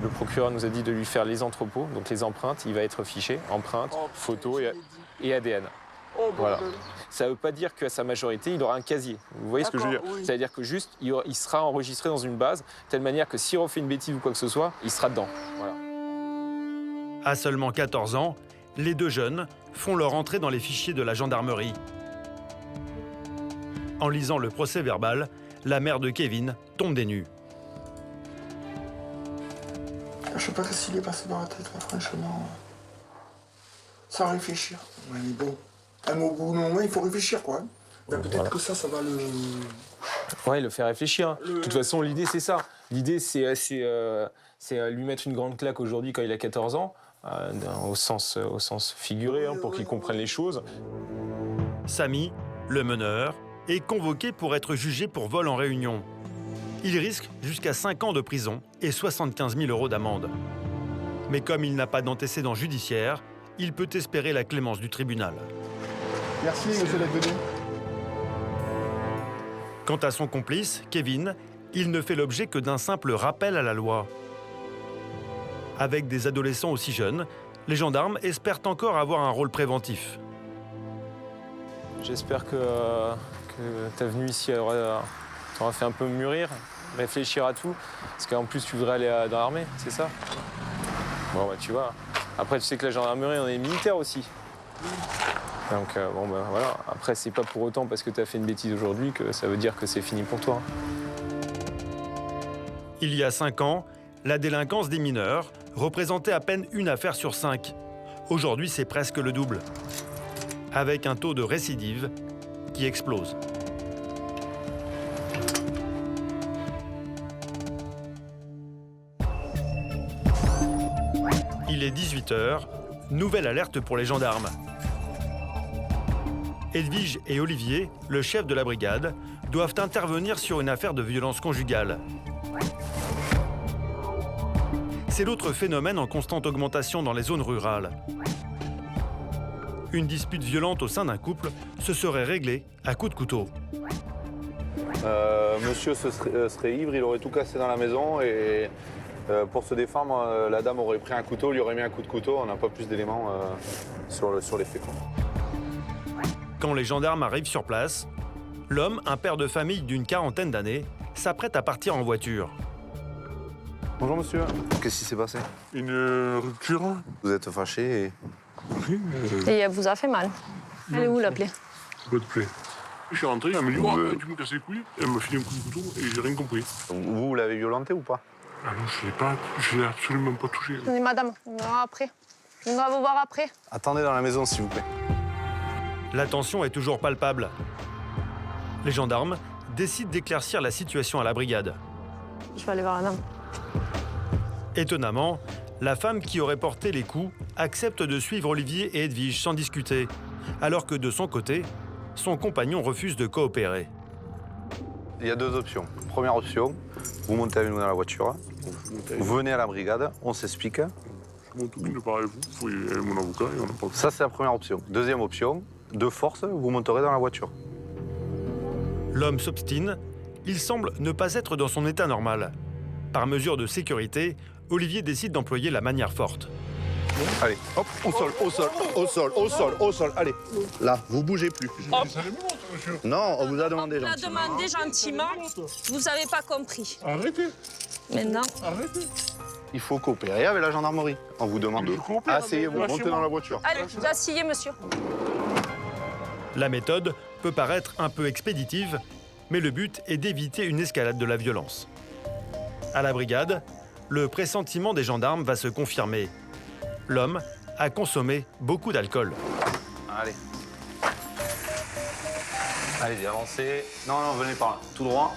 Le procureur nous a dit de lui faire les entrepôts, donc les empreintes, il va être fiché, empreintes, photos et ADN. Voilà. Ça ne veut pas dire qu'à sa majorité, il aura un casier. Vous voyez ce que je veux dire? Oui. C'est-à-dire que juste, il sera enregistré dans une base, de telle manière que s'il refait une bêtise ou quoi que ce soit, il sera dedans. Voilà. À seulement 14 ans, les deux jeunes font leur entrée dans les fichiers de la gendarmerie. En lisant le procès-verbal, la mère de Kevin tombe des nues. Je sais pas ce qui lui est passé dans la tête, là, franchement. Sans réfléchir. Mais bon, au bout d'un moment, il faut réfléchir, quoi. Peut-être que ça va le... Ouais, le faire réfléchir. De toute façon, l'idée, c'est ça. L'idée, c'est lui mettre une grande claque aujourd'hui quand il a 14 ans, au sens figuré, hein, pour qu'il comprenne les choses. Samy, le meneur, est convoqué pour être jugé pour vol en réunion. Il risque jusqu'à 5 ans de prison et 75 000 € d'amende. Mais comme il n'a pas d'antécédent judiciaire, il peut espérer la clémence du tribunal. Merci, monsieur d'être venu. Quant à son complice, Kevin, il ne fait l'objet que d'un simple rappel à la loi. Avec des adolescents aussi jeunes, les gendarmes espèrent encore avoir un rôle préventif. J'espère que ta venue ici t'aura fait un peu mûrir, réfléchir à tout. Parce qu'en plus, tu voudrais aller dans l'armée, c'est ça? Bon, bah tu vois. Après, tu sais que la gendarmerie, on est militaire aussi. Donc, bon, ben voilà. Après, c'est pas pour autant parce que tu as fait une bêtise aujourd'hui que ça veut dire que c'est fini pour toi. Il y a 5 ans, la délinquance des mineurs représentait à peine une affaire sur 5. Aujourd'hui, c'est presque le double. Avec un taux de récidive qui explose. Il est 18 h, nouvelle alerte pour les gendarmes. Edwige et Olivier, le chef de la brigade, doivent intervenir sur une affaire de violence conjugale. C'est l'autre phénomène en constante augmentation dans les zones rurales. Une dispute violente au sein d'un couple se serait réglée à coups de couteau. Monsieur serait ivre, il aurait tout cassé dans la maison et pour se défendre, la dame aurait pris un couteau, lui aurait mis un coup de couteau. On n'a pas plus d'éléments sur les faits. Quand les gendarmes arrivent sur place, l'homme, un père de famille d'une 40aine d'années, s'apprête à partir en voiture. Bonjour monsieur. Qu'est-ce qui s'est passé? Une rupture. Vous êtes fâché et... Oui, Et elle vous a fait mal. Elle est où la plaie? Pas de plaie. Je suis rentré, elle m'a dit oh, tu me casses les couilles. Elle m'a filé un coup de couteau et j'ai rien compris. Vous l'avez violenté ou pas? Ah non, je l'ai absolument pas touché. Mais madame, on verra après. On va vous voir après. Attendez dans la maison s'il vous plaît. La tension est toujours palpable. Les gendarmes décident d'éclaircir la situation à la brigade. Je vais aller voir la dame. Étonnamment, la femme qui aurait porté les coups accepte de suivre Olivier et Edwige sans discuter, alors que de son côté, son compagnon refuse de coopérer. Il y a deux options. Première option, vous montez avec nous dans la voiture, vous venez à la brigade, on s'explique. Mon copine ne parle avec vous, vous voyez, elle est mon avocat et on n'a pas... Ça, c'est la première option. Deuxième option, de force, vous monterez dans la voiture. L'homme s'obstine. Il semble ne pas être dans son état normal. Par mesure de sécurité, Olivier décide d'employer la manière forte. Allez, hop, au sol, au sol, au sol, au sol, au sol, allez. Là, vous bougez plus. Non, on vous a demandé gentiment. On l'a demandé gentiment, vous n'avez pas compris. Arrêtez. Maintenant. Arrêtez. Il faut coopérer avec la gendarmerie. On vous demande de... Asseyez-vous, montez dans la voiture. Allez, vous asseyez, monsieur. La méthode peut paraître un peu expéditive, mais le but est d'éviter une escalade de la violence. À la brigade, le pressentiment des gendarmes va se confirmer. L'homme a consommé beaucoup d'alcool. Allez. Allez, avancez. Non, non, venez par là, tout droit.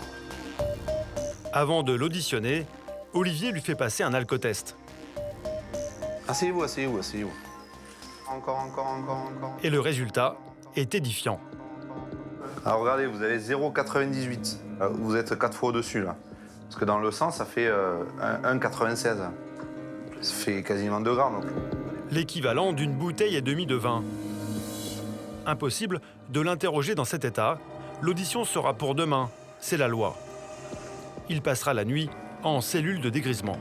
Avant de l'auditionner, Olivier lui fait passer un alcotest. Asseyez-vous, asseyez-vous, asseyez-vous. Encore. Et le résultat est édifiant. Alors regardez, vous avez 0,98. Vous êtes 4 fois au-dessus là. Parce que dans le sang, ça fait 1,96. Ça fait quasiment 2 grammes. Donc. L'équivalent d'une bouteille et demie de vin. Impossible de l'interroger dans cet état. L'audition sera pour demain, c'est la loi. Il passera la nuit en cellule de dégrisement.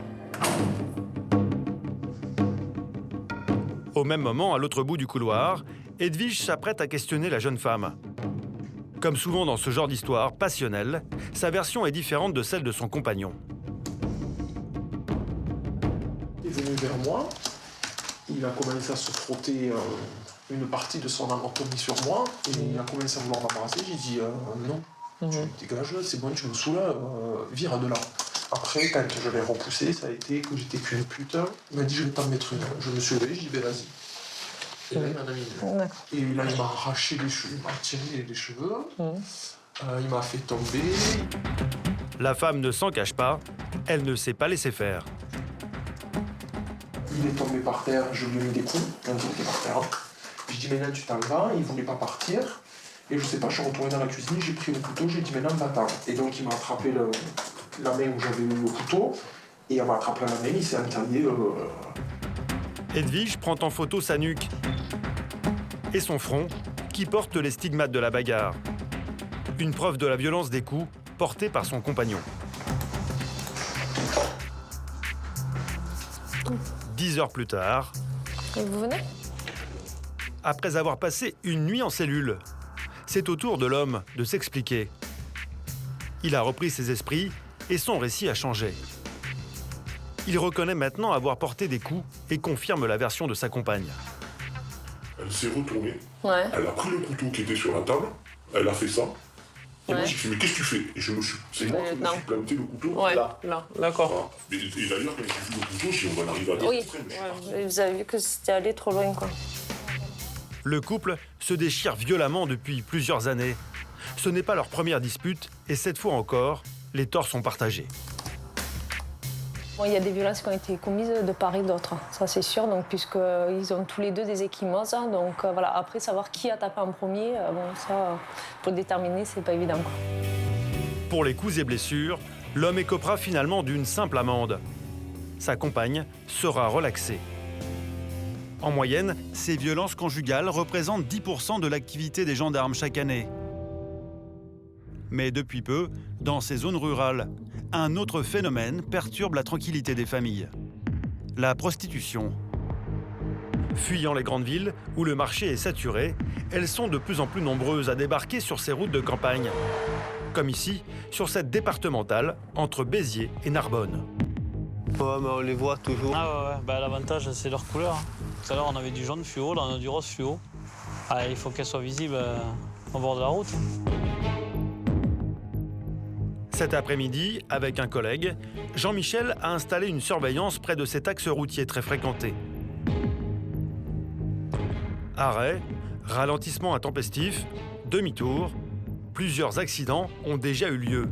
Au même moment, à l'autre bout du couloir, Edwige s'apprête à questionner la jeune femme. Comme souvent dans ce genre d'histoire passionnelle, sa version est différente de celle de son compagnon. Il est venu vers moi, il a commencé à se frotter une partie de son anatomie sur moi, et il a commencé à vouloir m'embrasser. J'ai dit non, tu dégages, c'est bon, tu me saoules, vire de là. Après, quand je l'ai repoussé, ça a été que j'étais qu'une pute. Il m'a dit je vais t'en mettre une. Je me suis levé, j'ai dit ben vas-y. Et là, il m'en a mis une. Et là, il m'a arraché les cheveux, il m'a tiré les cheveux, il m'a fait tomber. La femme ne s'en cache pas, elle ne s'est pas laissée faire. Il est tombé par terre, je lui ai mis des coups quand il était par terre. J'ai dit maintenant tu t'en vas, il voulait pas partir. Et je sais pas, je suis retourné dans la cuisine, j'ai pris le couteau, j'ai dit maintenant va-t'en. Et donc il m'a attrapé la main où j'avais mis le couteau, et il m'a attrapé la main, il s'est entaillé. Edwige prend en photo sa nuque et son front, qui porte les stigmates de la bagarre. Une preuve de la violence des coups portés par son compagnon. 10 heures plus tard, et vous venez ? Après avoir passé une nuit en cellule, c'est au tour de l'homme de s'expliquer. Il a repris ses esprits et son récit a changé. Il reconnaît maintenant avoir porté des coups et confirme la version de sa compagne. Elle s'est retournée, ouais. Elle a pris le couteau qui était sur la table, elle a fait ça. Et moi j'ai fait mais qu'est-ce que tu fais? Et je me suis. C'est moi qui me suis planté le couteau là. Là, d'accord. Voilà. Et d'ailleurs quand j'ai vu le couteau, j'ai dit on va arriver à des Oui, vous avez vu que c'était allé trop loin quoi. Le couple se déchire violemment depuis plusieurs années. Ce n'est pas leur première dispute et cette fois encore, les torts sont partagés. Bon, il y a des violences qui ont été commises de part et d'autre, ça c'est sûr, donc, puisqu'ils ont tous les deux des ecchymoses. Donc voilà, après savoir qui a tapé en premier, bon, ça, pour le déterminer, c'est pas évident. Pour les coups et blessures, l'homme écopera finalement d'une simple amende. Sa compagne sera relaxée. En moyenne, ces violences conjugales représentent 10% de l'activité des gendarmes chaque année. Mais depuis peu, dans ces zones rurales, un autre phénomène perturbe la tranquillité des familles. La prostitution. Fuyant les grandes villes, où le marché est saturé, elles sont de plus en plus nombreuses à débarquer sur ces routes de campagne. Comme ici, sur cette départementale, entre Béziers et Narbonne. Ouais, mais on les voit toujours. Ah ouais. Bah, l'avantage, c'est leur couleur. Tout à l'heure, on avait du jaune fluo, là, on a du rose fluo. Ah, il faut qu'elles soient visibles au bord de la route. Cet après-midi, avec un collègue, Jean-Michel a installé une surveillance près de cet axe routier très fréquenté. Arrêt, ralentissement intempestif, demi-tour, plusieurs accidents ont déjà eu lieu.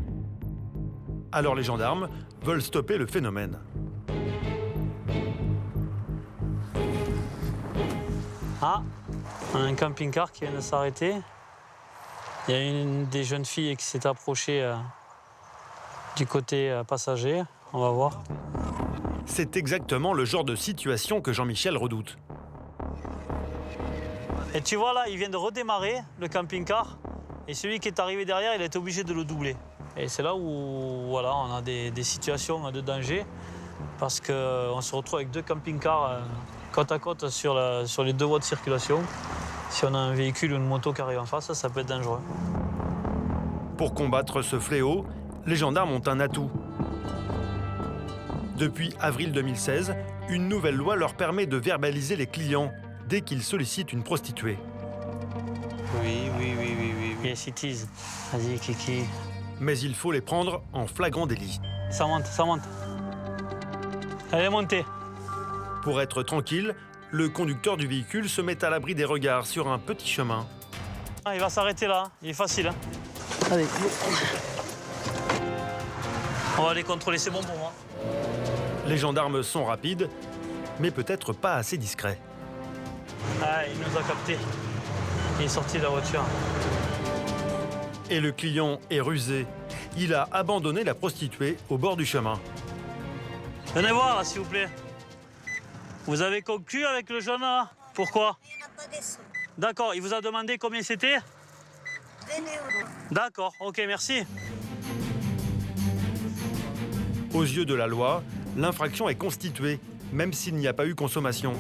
Alors les gendarmes veulent stopper le phénomène. Ah, un camping-car qui vient de s'arrêter. Il y a une des jeunes filles qui s'est approchée du côté passager. On va voir. C'est exactement le genre de situation que Jean-Michel redoute. Et tu vois là, il vient de redémarrer le camping-car. Et celui qui est arrivé derrière, il a été obligé de le doubler. Et c'est là où voilà, on a des situations de danger. Parce qu'on se retrouve avec deux camping-cars côte à côte sur les deux voies de circulation. Si on a un véhicule ou une moto qui arrive en face, ça peut être dangereux. Pour combattre ce fléau, les gendarmes ont un atout. Depuis avril 2016, une nouvelle loi leur permet de verbaliser les clients dès qu'ils sollicitent une prostituée. Oui. Yes, it is. Vas-y, Kiki. Mais il faut les prendre en flagrant délit. Ça monte. Elle est montée. Pour être tranquille, le conducteur du véhicule se met à l'abri des regards sur un petit chemin. Ah, il va s'arrêter là, il est facile. Hein. Allez. On va aller contrôler, c'est bon pour moi. Les gendarmes sont rapides, mais peut-être pas assez discrets. Ah, il nous a captés. Il est sorti de la voiture. Et le client est rusé. Il a abandonné la prostituée au bord du chemin. Venez voir, là, s'il vous plaît. Vous avez conclu avec le jeune, là? Pourquoi? Il n'y en a pas des sous. D'accord, il vous a demandé combien c'était? 20 €. D'accord, ok, merci. Aux yeux de la loi, l'infraction est constituée, même s'il n'y a pas eu consommation.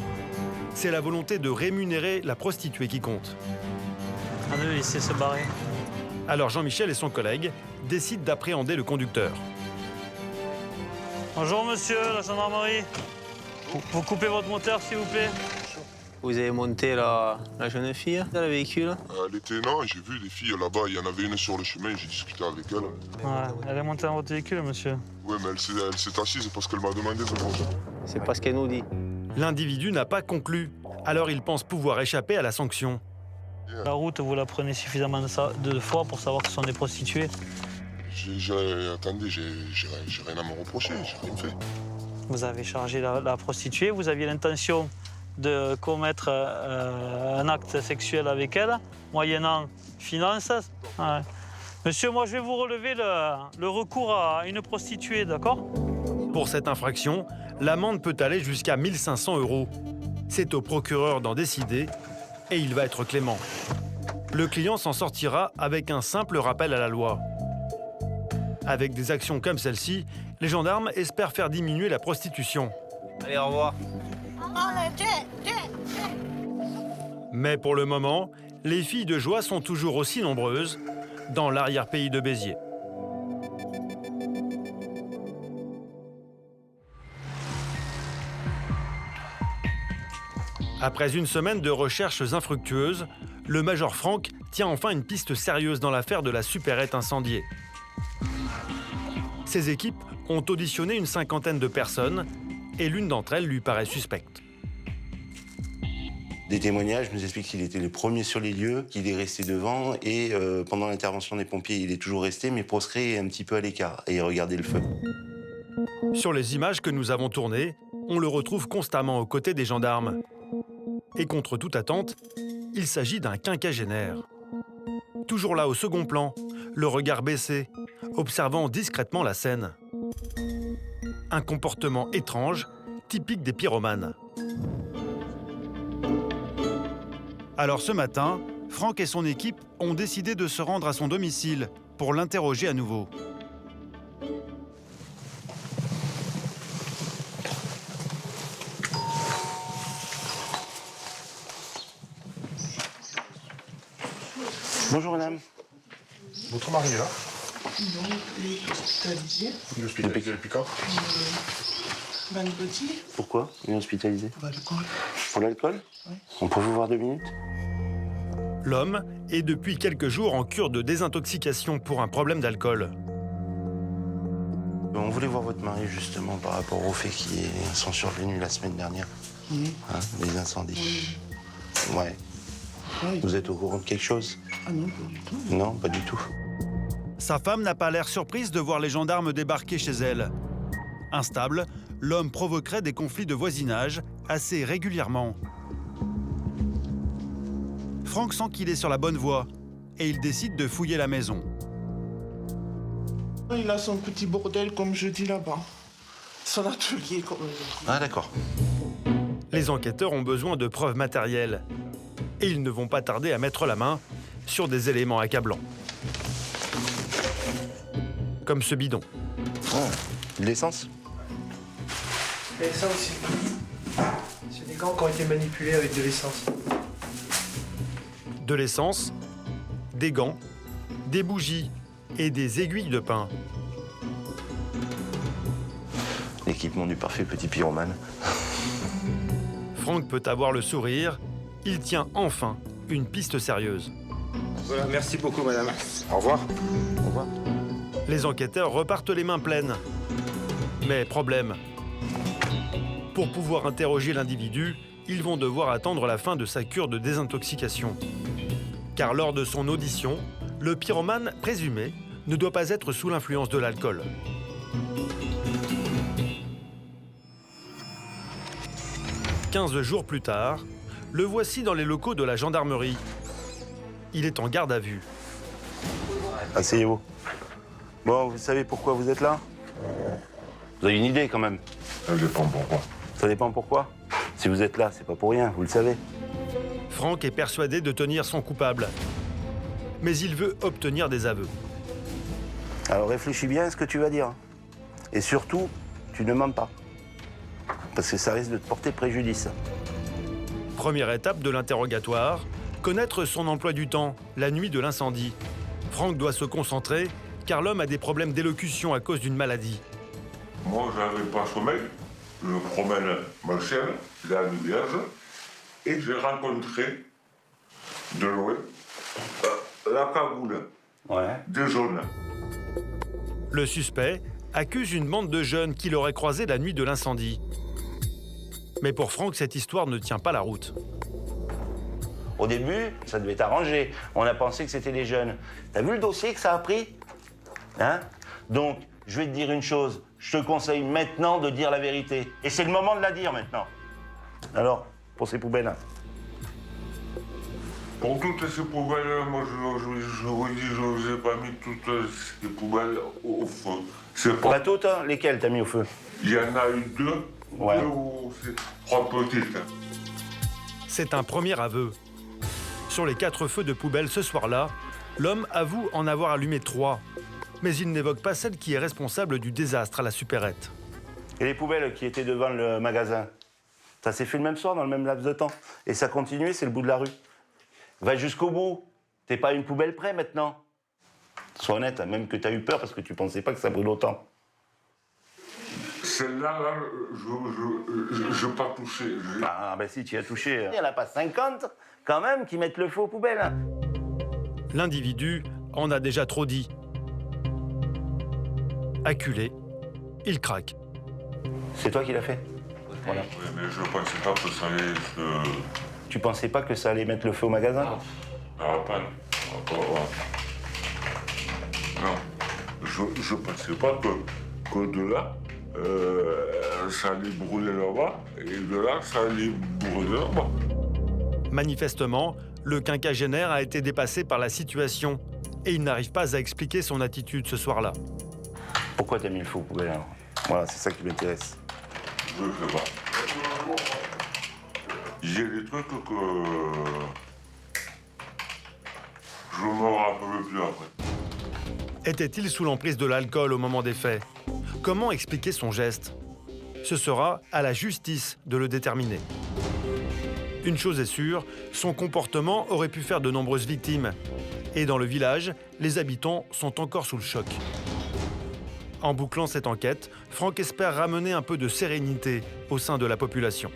C'est la volonté de rémunérer la prostituée qui compte. On va le laisser se barrer. Alors Jean-Michel et son collègue décident d'appréhender le conducteur. Bonjour monsieur, la gendarmerie. Vous coupez votre moteur s'il vous plaît. Vous avez monté la jeune fille dans le véhicule? Elle était là, j'ai vu les filles là-bas, il y en avait une sur le chemin, j'ai discuté avec elle. Ouais, elle est montée dans votre véhicule monsieur. Ouais, mais elle s'est assise parce qu'elle m'a demandé de manger. C'est pas ce qu'elle nous dit. L'individu n'a pas conclu, alors il pense pouvoir échapper à la sanction. La route, vous la prenez suffisamment de fois pour savoir que ce sont des prostituées? Attendez, j'ai rien à me reprocher, j'ai rien fait. Vous avez chargé la prostituée, vous aviez l'intention de commettre un acte sexuel avec elle, moyennant finances. Ouais. Monsieur, moi je vais vous relever le recours à une prostituée, d'accord? Pour cette infraction, l'amende peut aller jusqu'à 1 500 €. C'est au procureur d'en décider et il va être clément. Le client s'en sortira avec un simple rappel à la loi. Avec des actions comme celle-ci, les gendarmes espèrent faire diminuer la prostitution. Allez, au revoir. Mais pour le moment, les filles de joie sont toujours aussi nombreuses dans l'arrière-pays de Béziers. Après une semaine de recherches infructueuses, le major Franck tient enfin une piste sérieuse dans l'affaire de la supérette incendiée. Ses équipes ont auditionné une cinquantaine de personnes et l'une d'entre elles lui paraît suspecte. Des témoignages nous expliquent qu'il était le premier sur les lieux, qu'il est resté devant et pendant l'intervention des pompiers, il est toujours resté, mais proscrit un petit peu à l'écart et regardait le feu. Sur les images que nous avons tournées, on le retrouve constamment aux côtés des gendarmes. Et contre toute attente, il s'agit d'un quinquagénaire. Toujours là au second plan, le regard baissé, observant discrètement la scène. Un comportement étrange, typique des pyromanes. Alors ce matin, Franck et son équipe ont décidé de se rendre à son domicile pour l'interroger à nouveau. Bonjour madame. Votre mari est là? Non, il est hospitalisé. Il est hospitalisé depuis quand? Vendredi. Pourquoi il est hospitalisé? Pour l'alcool. Pour l'alcool? Oui. On peut vous voir 2 minutes? L'homme est depuis quelques jours en cure de désintoxication pour un problème d'alcool. On voulait voir votre mari justement par rapport aux faits qui sont survenus la semaine dernière. Oui. Hein, les incendies. Oui. Ouais. Oui. Vous êtes au courant de quelque chose? Ah non, pas du tout. Non, pas du tout. Sa femme n'a pas l'air surprise de voir les gendarmes débarquer chez elle. Instable, l'homme provoquerait des conflits de voisinage assez régulièrement. Franck sent qu'il est sur la bonne voie et il décide de fouiller la maison. Il a son petit bordel, comme je dis là-bas. Son atelier, comme je dis. Ah d'accord. Les enquêteurs ont besoin de preuves matérielles et ils ne vont pas tarder à mettre la main sur des éléments accablants. Comme ce bidon. De l'essence? Et ça aussi. C'est des gants qui ont été manipulés avec de l'essence. De l'essence, des gants, des bougies et des aiguilles de pain. L'équipement du parfait petit pyromane. Franck peut avoir le sourire, il tient enfin une piste sérieuse. Voilà, merci beaucoup, madame. Au revoir. Au revoir. Les enquêteurs repartent les mains pleines. Mais problème. Pour pouvoir interroger l'individu, ils vont devoir attendre la fin de sa cure de désintoxication. Car lors de son audition, le pyromane présumé ne doit pas être sous l'influence de l'alcool. « 15 jours plus tard, le voici dans les locaux de la gendarmerie. Il est en garde à vue. Asseyez-vous. Bon, vous savez pourquoi vous êtes là? Vous avez une idée quand même? Ça dépend pourquoi. Ça dépend pourquoi? Si vous êtes là, c'est pas pour rien, vous le savez. Franck est persuadé de tenir son coupable. Mais il veut obtenir des aveux. Alors réfléchis bien à ce que tu vas dire. Et surtout, tu ne mens pas. Parce que ça risque de te porter préjudice. Première étape de l'interrogatoire, connaître son emploi du temps, la nuit de l'incendie. Franck doit se concentrer, car l'homme a des problèmes d'élocution à cause d'une maladie. Moi, j'avais pas sommeil. Je promène ma chienne, la vierge, et j'ai rencontré de loin la cagoule des jaunes. Le suspect accuse une bande de jeunes qu'il aurait croisé la nuit de l'incendie. Mais pour Franck, cette histoire ne tient pas la route. Au début, ça devait t'arranger. On a pensé que c'était les jeunes. T'as vu le dossier que ça a pris? Hein? Donc, je vais te dire une chose. Je te conseille maintenant de dire la vérité. Et c'est le moment de la dire maintenant. Alors, pour ces poubelles. Pour toutes ces poubelles, moi, je vous dis, je vous ai pas mis toutes ces poubelles au feu. C'est Pas toutes, hein? Lesquelles t'as mis au feu? Il y en a eu deux. Ouais. Deux ou trois petites. C'est un premier aveu. Sur les 4 feux de poubelle ce soir-là, l'homme avoue en avoir allumé 3. Mais il n'évoque pas celle qui est responsable du désastre à la supérette. Et les poubelles qui étaient devant le magasin, ça s'est fait le même soir, dans le même laps de temps. Et ça continuait, c'est le bout de la rue. Va jusqu'au bout. T'es pas à une poubelle près maintenant. Sois honnête, même que t'as eu peur parce que tu pensais pas que ça brûle autant. Celle-là, là, je n'ai pas touché. Ah, ben si, tu as touché. Il n'y en a pas 50, quand même, qui mettent le feu aux poubelles. L'individu en a déjà trop dit. Acculé, il craque. C'est toi qui l'as fait? Voilà. Oui, mais je ne pensais pas que ça allait se... Tu pensais pas que ça allait mettre le feu au magasin? Ah, pas. Non. Je ne pensais pas que de là, ça allait brûler là-bas, et de là, ça allait brûler là-bas. Manifestement, le quinquagénaire a été dépassé par la situation et il n'arrive pas à expliquer son attitude ce soir-là. Pourquoi t'as mis le feu aux poubelles alors? Voilà, c'est ça qui m'intéresse. Je ne sais pas. J'ai des trucs que je ne me rappelle plus après. Était-il sous l'emprise de l'alcool au moment des faits? Comment expliquer son geste? Ce sera à la justice de le déterminer. Une chose est sûre, son comportement aurait pu faire de nombreuses victimes. Et dans le village, les habitants sont encore sous le choc. En bouclant cette enquête, Franck espère ramener un peu de sérénité au sein de la population.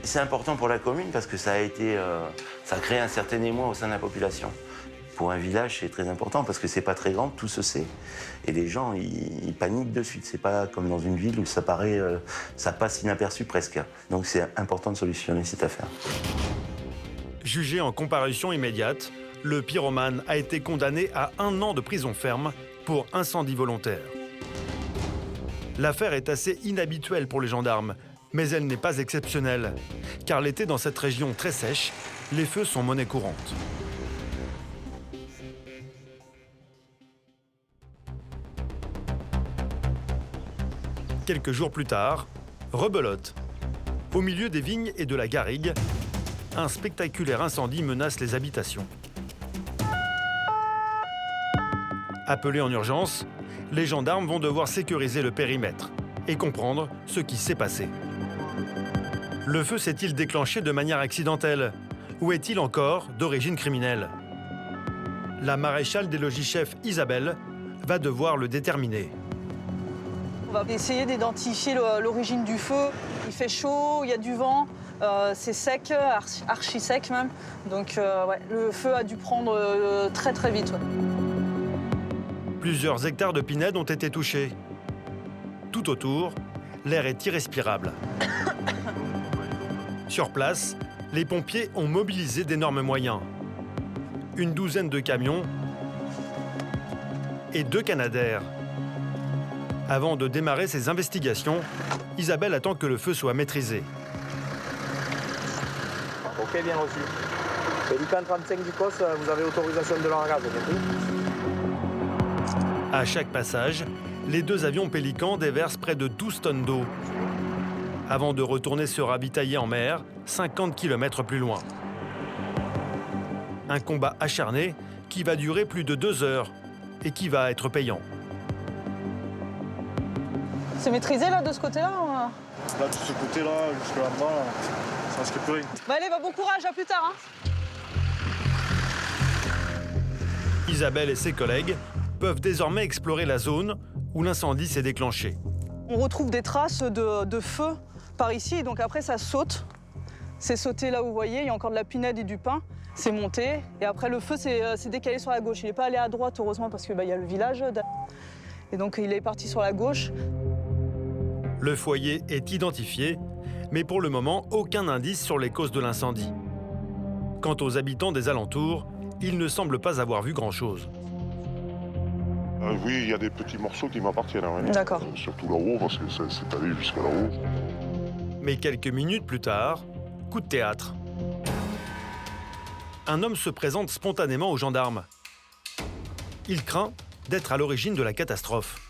C'est important pour la commune parce que ça a créé un certain émoi au sein de la population. Pour un village, c'est très important parce que c'est pas très grand, tout se sait. Et les gens, ils paniquent de suite. C'est pas comme dans une ville où ça passe inaperçu presque. Donc c'est important de solutionner cette affaire. Jugé en comparution immédiate, le pyromane a été condamné à 1 an de prison ferme pour incendie volontaire. L'affaire est assez inhabituelle pour les gendarmes, mais elle n'est pas exceptionnelle, car l'été dans cette région très sèche, les feux sont monnaie courante. Quelques jours plus tard, rebelote. Au milieu des vignes et de la garrigue, un spectaculaire incendie menace les habitations. Appelés en urgence, les gendarmes vont devoir sécuriser le périmètre et comprendre ce qui s'est passé. Le feu s'est-il déclenché de manière accidentelle ou est-il encore d'origine criminelle? La maréchale des logis-chefs Isabelle va devoir le déterminer. On va essayer d'identifier l'origine du feu. Il fait chaud, il y a du vent. C'est sec, archi sec même. Donc ouais, le feu a dû prendre très très vite. Ouais. Plusieurs hectares de pinèdes ont été touchés. Tout autour, l'air est irrespirable. Sur place, les pompiers ont mobilisé d'énormes moyens. Une douzaine de camions et 2 Canadair. Avant de démarrer ces investigations, Isabelle attend que le feu soit maîtrisé. Ok, bien reçu. Pélican 35 du COS, vous avez autorisation de l'engagement, compris? À chaque passage, les 2 avions Pélican déversent près de 12 tonnes d'eau, avant de retourner se ravitailler en mer, 50 km plus loin. Un combat acharné qui va durer plus de 2 heures et qui va être payant. C'est maîtrisé là, de ce côté-là Là, de ce côté-là, jusque là-bas, ça risque plus rien. Bah allez, bon courage, à plus tard. Isabelle et ses collègues peuvent désormais explorer la zone où l'incendie s'est déclenché. On retrouve des traces de feu par ici, et donc après ça saute. C'est sauté là où vous voyez, il y a encore de la pinède et du pain. C'est monté, et après le feu s'est décalé sur la gauche. Il n'est pas allé à droite, heureusement, parce qu'il y a le village. Et donc il est parti sur la gauche. Le foyer est identifié, mais pour le moment, aucun indice sur les causes de l'incendie. Quant aux habitants des alentours, ils ne semblent pas avoir vu grand-chose. Oui, il y a des petits morceaux qui m'appartiennent. Ouais. D'accord. Surtout là-haut, parce que c'est allé jusqu'à là-haut. Mais quelques minutes plus tard, coup de théâtre. Un homme se présente spontanément aux gendarmes. Il craint d'être à l'origine de la catastrophe.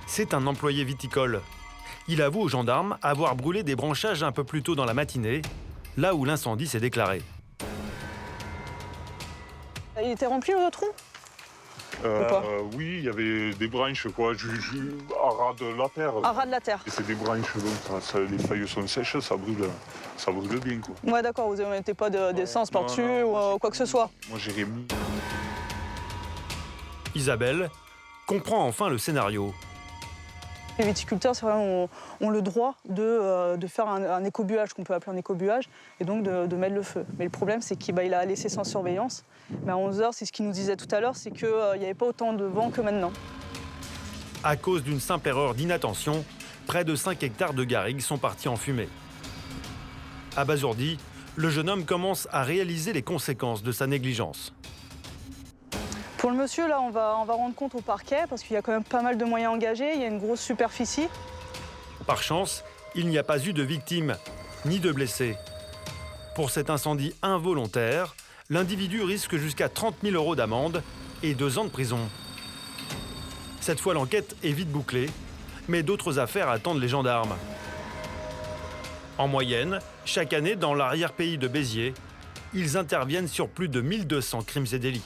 C'est un employé viticole. Il avoue aux gendarmes avoir brûlé des branchages un peu plus tôt dans la matinée, là où l'incendie s'est déclaré. Il était rempli le trou? Oui, il y avait des branches, quoi, à ras de la terre. À ras de la terre. Et c'est des branches, donc les feuilles sont sèches, ça brûle bien, quoi. Ouais, d'accord, vous ne mettez pas d'essence par-dessus ou quoi que ce soit. Moi, j'ai mis. Isabelle comprend enfin le scénario. Les viticulteurs, c'est vrai, ont le droit de faire un écobuage, qu'on peut appeler un écobuage, et donc de mettre le feu. Mais le problème, c'est qu'il a laissé sans surveillance. Mais à 11 h, c'est ce qu'il nous disait tout à l'heure, c'est qu'il n'y avait pas autant de vent que maintenant. À cause d'une simple erreur d'inattention, près de 5 hectares de garrigues sont partis en fumée. Abasourdi, le jeune homme commence à réaliser les conséquences de sa négligence. Pour le monsieur, là, on va rendre compte au parquet, parce qu'il y a quand même pas mal de moyens engagés, il y a une grosse superficie. Par chance, il n'y a pas eu de victimes, ni de blessés. Pour cet incendie involontaire, l'individu risque jusqu'à 30 000 € d'amende et 2 ans de prison. Cette fois, l'enquête est vite bouclée, mais d'autres affaires attendent les gendarmes. En moyenne, chaque année, dans l'arrière-pays de Béziers, ils interviennent sur plus de 1200 crimes et délits.